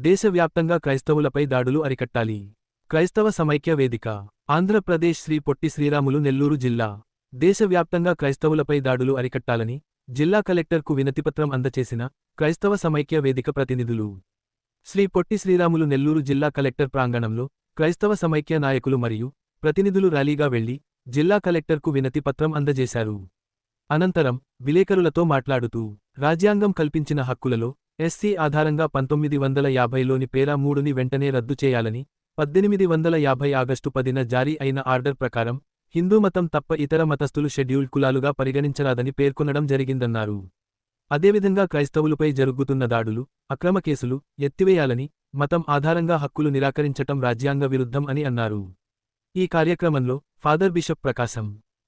దేశవ్యాప్తంగా క్రైస్తవులపై దాడులు అరికట్టాలి. క్రైస్తవ సమైక్య వేదిక, ఆంధ్రప్రదేశ్ శ్రీ పొట్టి శ్రీరాములు నెల్లూరు జిల్లా. దేశవ్యాప్తంగా క్రైస్తవులపై దాడులు అరికట్టాలని జిల్లా కలెక్టర్కు వినతిపత్రం అందచేసిన క్రైస్తవ సమైక్య వేదిక ప్రతినిధులు. శ్రీ పొట్టి శ్రీరాములు నెల్లూరు జిల్లా కలెక్టర్ ప్రాంగణంలో క్రైస్తవ సమైక్య నాయకులు మరియు ప్రతినిధులు ర్యాలీగా వెళ్లి జిల్లా కలెక్టర్కు వినతి పత్రం అందజేశారు. అనంతరం విలేకరులతో మాట్లాడుతూ, రాజ్యాంగం కల్పించిన హక్కులలో ఎస్సీ ఆధారంగా 1950లోని పేరా 3ని వెంటనే రద్దు చేయాలని, 1850 ఆగస్టు 10న జారీ అయిన ఆర్డర్ ప్రకారం హిందూ మతం తప్ప ఇతర మతస్థులు షెడ్యూల్డ్ కులాలుగా పరిగణించరాదని పేర్కొనడం జరిగిందన్నారు. అదేవిధంగా క్రైస్తవులపై జరుగుతున్న దాడులు, అక్రమ కేసులు ఎత్తివేయాలని, మతం ఆధారంగా హక్కులు నిరాకరించటం రాజ్యాంగ విరుద్ధం అని అన్నారు. ఈ కార్యక్రమంలో ఫాదర్ బిషప్ ప్రకాశం,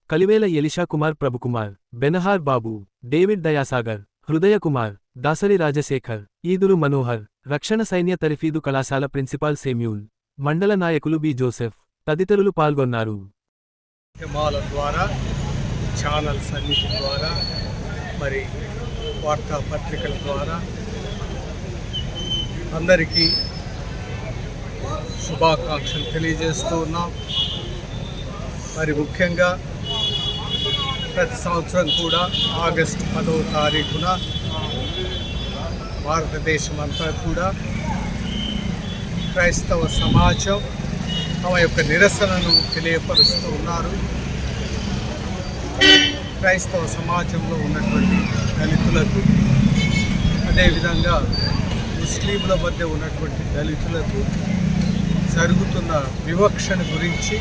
కలివేల ఎలిషా కుమార్, ప్రభుకుమార్, బెనహార్ బాబు, డేవిడ్ దయాసాగర్, హృదయ కుమార్, దాసరి రాజశేఖర్, ఈదురు మనోహర్, రక్షణ సైన్య తరిఫీదు కళాశాల ప్రిన్సిపాల్ సేమ్యూల్, మండల నాయకులు బి జోసెఫ్ తదితరులు పాల్గొన్నారు. ద్వారా ఛానల్స్ అన్నిటి ద్వారా మరి వార్తాపత్రికల ద్వారా అందరికీ శుభాకాంక్షలు తెలియజేస్తూ ఉన్నాం. మరి ముఖ్యంగా ప్రతి సంవత్సరం కూడా ఆగస్టు 10వ తారీఖున భారతదేశం అంతా కూడా క్రైస్తవ సమాజం తమ యొక్క నిరసనను తెలియపరుస్తూ ఉన్నారు. క్రైస్తవ సమాజంలో ఉన్నటువంటి దళితులకు, అదేవిధంగా ముస్లింల మధ్య ఉన్నటువంటి దళితులకు జరుగుతున్న వివక్షణ గురించి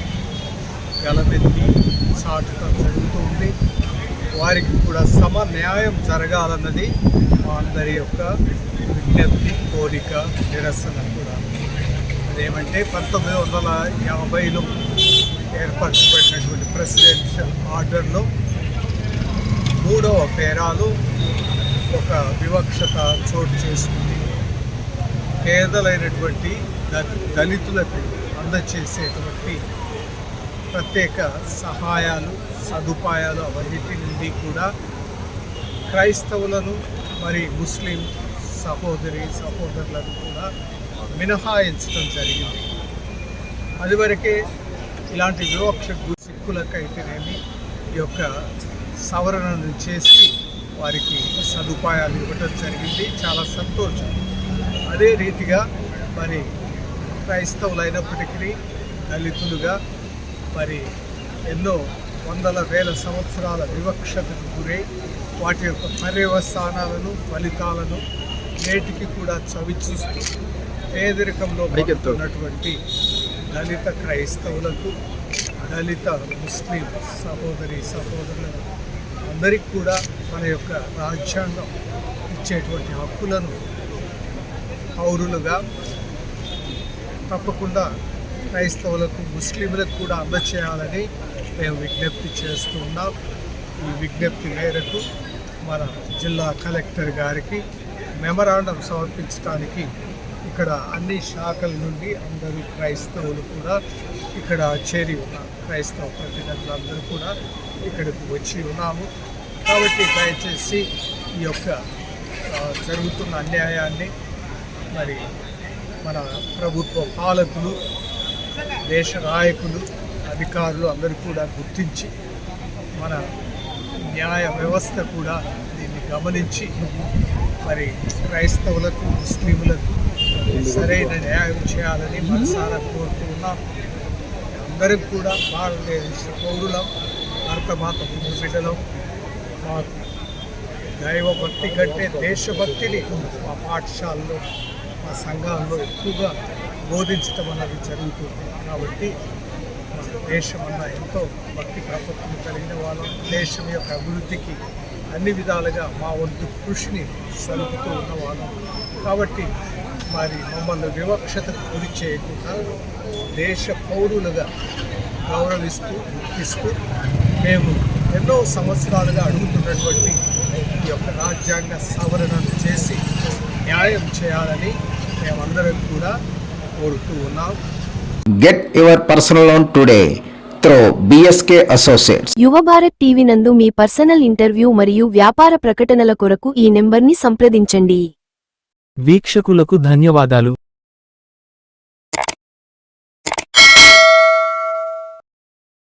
గలమెత్తి చాటడం జరుగుతూ ఉంది. వారికి కూడా సమన్యాయం జరగాలన్నది మా అందరి యొక్క విజ్ఞప్తి, కోరిక, నిరసన కూడా. అదేమంటే 1950లో ఏర్పరచబడినటువంటి ప్రెసిడెన్షియల్ ఆర్డర్లో 3వ పేరాలో ఒక వివక్షత చోటు చేసుకుంది. పేదలైనటువంటి దళితులకు అందచేసేటువంటి ప్రత్యేక సహాయాలు, సదుపాయాలు అవన్నిటి నుండి కూడా క్రైస్తవులను మరి ముస్లిం సహోదరులను కూడా మినహాయించడం జరిగింది. అదివరకే ఇలాంటి వివక్ష సిక్కులకైతేనేమి ఈ యొక్క సవరణను చేసి వారికి సదుపాయాలు ఇవ్వటం జరిగింది. చాలా సంతోషం. అదే రీతిగా మరి క్రైస్తవులైనప్పటికీ దళితులుగా మరి ఎన్నో వందల వేల సంవత్సరాల వివక్షతకు గురై వాటి యొక్క పర్యవసానాలను, ఫలితాలను నేటికి కూడా చవిచూస్తూ పేదరికంలో ఉన్నటువంటి దళిత క్రైస్తవులకు, దళిత ముస్లిం సహోదరులకు అందరికీ కూడా మన యొక్క రాజ్యాంగం ఇచ్చేటువంటి హక్కులను పౌరులుగా తప్పకుండా క్రైస్తవులకు, ముస్లింలకు కూడా అందచేయాలని మేము విజ్ఞప్తి చేస్తూ ఉన్నాం. ఈ విజ్ఞప్తి మేరకు మన జిల్లా కలెక్టర్ గారికి మెమరాండం సమర్పించడానికి ఇక్కడ అన్ని శాఖల నుండి అందరూ క్రైస్తవులు కూడా ఇక్కడ చేరి ఉన్నారు. క్రైస్తవ ప్రతినిధులు అందరూ కూడా ఇక్కడికి వచ్చి ఉన్నాము. కాబట్టి దయచేసి ఈ యొక్క జరుగుతున్న అన్యాయాన్ని మరి మన ప్రభుత్వ పాలకులు, దేశ నాయకులు, అధికారులు అందరూ కూడా గుర్తించి మన న్యాయ వ్యవస్థ కూడా దీన్ని గమనించి మరి క్రైస్తవులకు, ముస్లింలకు సరైన న్యాయం చేయాలని మనసారా కోరుతూ ఉన్నాం. అందరం కూడా భారతదేశ పౌరులం, భారతమాత బిడ్డలం. మాకు దైవభక్తి కంటే దేశభక్తిని మా పాఠశాలలో, మా సంఘాల్లో ఎక్కువగా బోధించటం అన్నది జరుగుతుంది. కాబట్టి దేశం అన్న ఎంతో భక్తి ప్రపత్తులు కలిగిన వాళ్ళం. దేశం యొక్క అభివృద్ధికి అన్ని విధాలుగా మా వంతు కృషిని సలుపుతూ ఉన్నవాళ్ళం. కాబట్టి మరి మమ్మల్ని వివక్షతకు గురి చేయకుండా దేశ పౌరులుగా గౌరవిస్తూ, గుర్తిస్తూ మేము ఎన్నో సంవత్సరాలుగా అడుగుతున్నటువంటి ఈ యొక్క రాజ్యాంగ సవరణను చేసి న్యాయం చేయాలని మేమందరం కూడా కోరుతూ ఉన్నాం. Get your personal loan today through BSK Associates. యువ భారత్ టీవీ నందు మీ పర్సనల్ ఇంటర్వ్యూ మరియు వ్యాపార ప్రకటనల కొరకు ఈ నెంబర్ని సంప్రదించండి. వీక్షకులకు ధన్యవాదాలు.